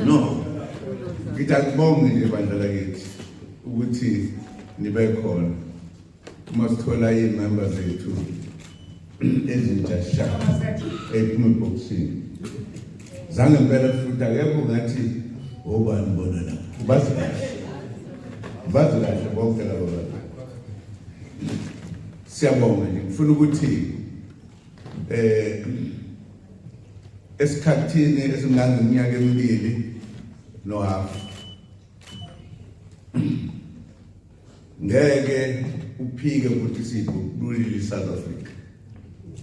No, ngiyakubonga nje bandla lakithi ukuthi nibe khona. Uma sithola iy'member zethu ezintsha sha ephuma ebhokisini. Zange ngempela futhi akekho ngathi obani bona la. Bazi kahle bonke labo bantu. Siyabonga nje ngifuna ukuthi esikhathini esingangeminyaka emibili no-half ngeke uphike ukuthi sibulile South Africa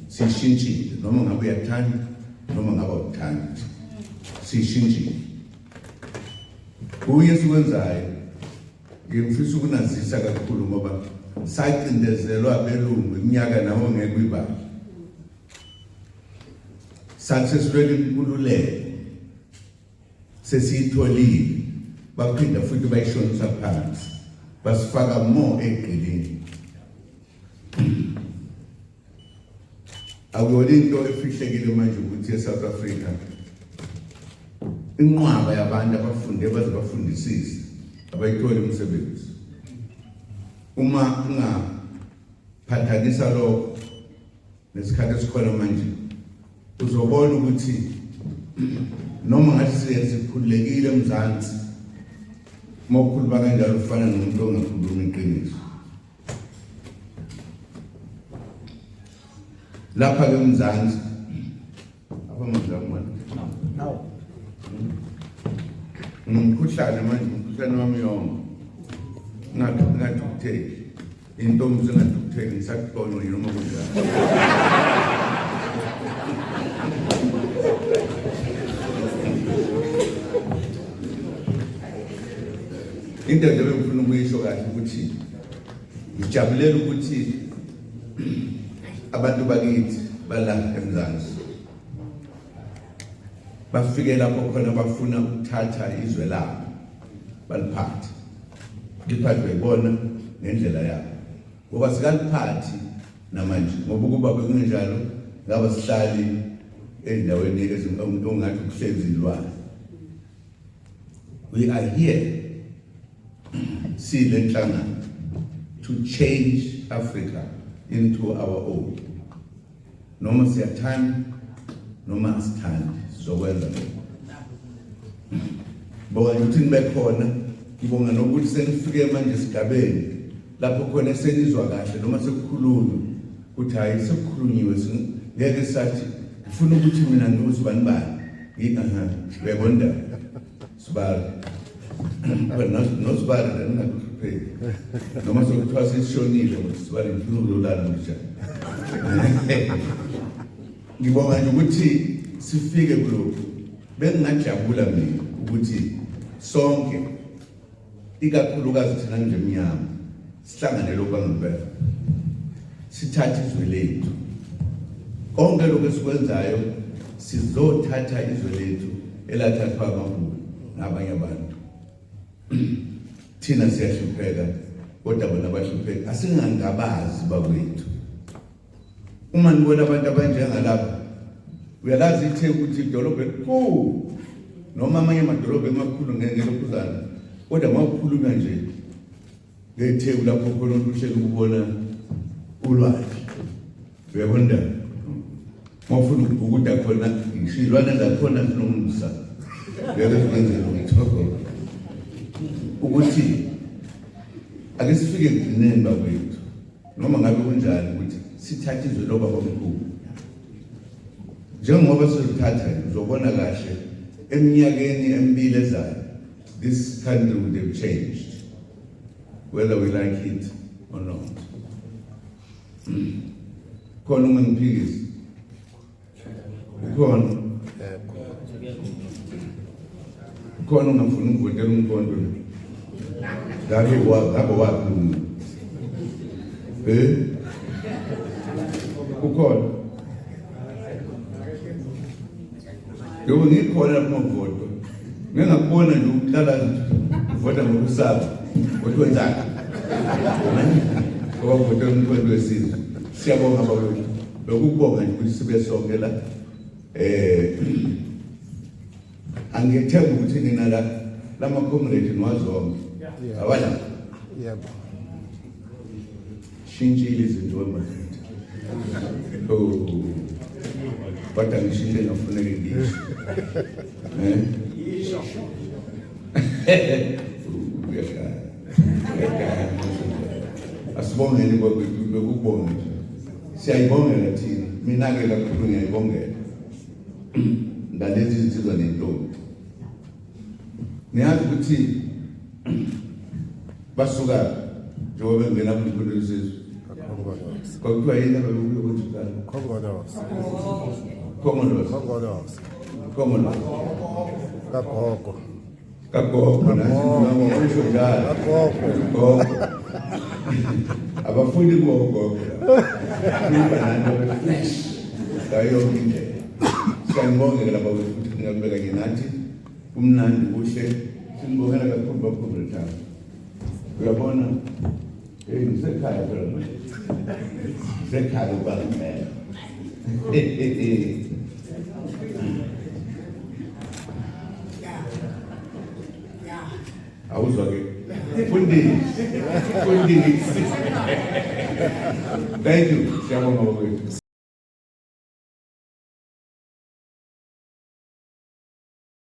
sishintshile noma ngabe uyathanda noma ngabe awuthandi sishintshile kuye sikwenzayo ngifisa ukunazisa kakhulu ngoba sacindezelwa abelungu iminyaka nawo ngeke uyibale satheswele inkululeko sesiyitholile baphinda futhi bayishonisa phansi basifaka more egqilini akuyona into efihlekile manje ukuthi eSouth Africa inqwaba yabantu abafunde baze bafundisise abayithola umsebenzi uma ungaphathanisa lokho nesikhathi esikhona manje uzobona ukuthi noma ngathi sikhululekile eMzansi uma ukhuluma kanjalo ufana nomuntu ongakhuluma iqiniso lapha ke eMzansi abamazamani umkhuhlane manje umkhuhlane wamiyongo ngathi ukutheki intombi zingathi ukutheki ngisakubona noma kunjani into nje bengifuna ukuyisho kahle ukuthi ngijabulela ukuthi abantu bakithi bala eMzansi bafike lapho khona bafuna ukuthatha izwe labo baliphathe liphathwe ibona ngendlela yabo ngoba sikaliphathi namanje ngoba kuba bekunjalo ngaba sihlali endaweni ongathi kuhlezilwane. We are here see the Nhlangano to change Africa into our own. Noma siyathanda noma asithandi sizokwenza lokho. Bonga ukuthi nibe khona ngibonga nokuthi senifike manje esigabeni lapho khona senizwa kahle noma sekukhulunywa ukuthi hayi sekukhulunyiwe ngeke sathi ngifuna ukuthi mina ngizibani bani uyabona sibali nosibali ngingakuphe noma sokuthiwa sishonile ukuthi sibali ngifuna ukulala nje ngibonga nje ukuthi sifike kulokho bengingajabula mina ukuthi sonke ikakhulukazi thina nje emnyama sihlangane lokho ngempela sithathe izwe lethu konke lokho esikwenzayo sizothatha izwe lethu elathathwa amabhulu nabanye abantu thina siyahlupheka kodwa bona bahlupheka asingangabazi bakwethu uma nibona abantu abanjengalapha uyalazi ithe ukuthi idolobha elikhulu noma amanye amadolobha emakhulu ngeke lokhuzana kodwa mawukhuluma nje ngetheku lapho khona uhleli ukubona ulwazi uyabona mawufuna ukudla khona ishilwana lakhona sinomsa ngeke sikwenze lokho ukuthi ake sifike ekugcineni bakwethu noma ngabe kunjani ukuthi sithathe izwe loba bomkhulu njengoba sizothatha uzobona kahle eminyakeni emibili ezayo this country would have changed whether we like it or not. Khona ungangiphikisi khona ungafuna ukuvotela umkhonto ngabe wakhuluma ukhona yebo ngikhona lapho ngovoto ngingakubona nje ukuhlala uvota ngokusaba kodwa wenzani ngoba uvotela umkhonto wesizwe siyabonga bakwethu lokubonga nje ukuthi sibe sonke la angithemba ukuthi nina lama comrade niwazonke abala yebo shintshile izinto emadodeni kodwa ngishintshile ngafuneke ngisho asibongeni bekubonga nje siyayibongela thina mina-ke kakhulu ngiyayibongela ngalezi zinsizwa nentombi niyazi ukuthi basuka njengoba bengena kumkhulu wesizwe kwakuthiwa yini ababekuyokuthukana Khongolose kagogo nasho njalo kagogo abafundi ngogogo nanto beflash ngayonke indlela siyayibongela lapha ukuthi ngiyabeka ke nathi umnandi kuhle sinibongela kakhulu bakhulu thabo uyabona ngisekhaya phela manje ngisekhaya ubangela awuzwa-ke fundisi thank you siyabonga bakwethu